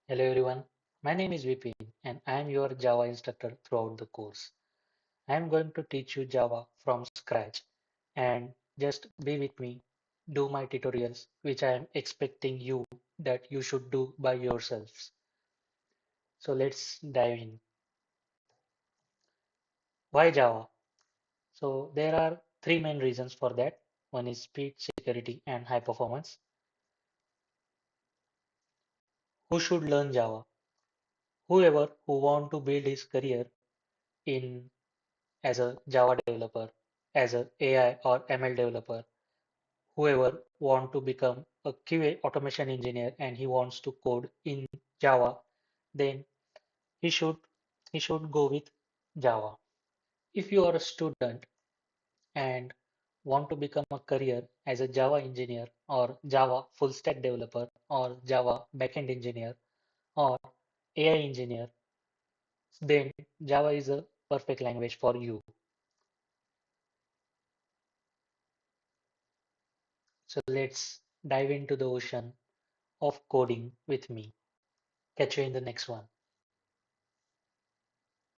Hello everyone, my name is Vipin and I am your Java instructor throughout the course. I am going to teach you Java from scratch and just be with me, do my tutorials which I am expecting you that you should do by yourselves. So let's dive in. Why Java? So there are three main reasons for that. One is speed, security and high performance. Who should learn Java? Whoever who want to build his career in as a Java developer, as a AI or ML developer, whoever want to become a QA automation engineer and he wants to code in Java, then he should he should go with Java. If you are a student and want to become a career as a Java engineer or Java full stack developer or Java backend engineer or AI engineer, then Java is a perfect language for you. So let's dive into the ocean of coding with me. Catch you in the next one.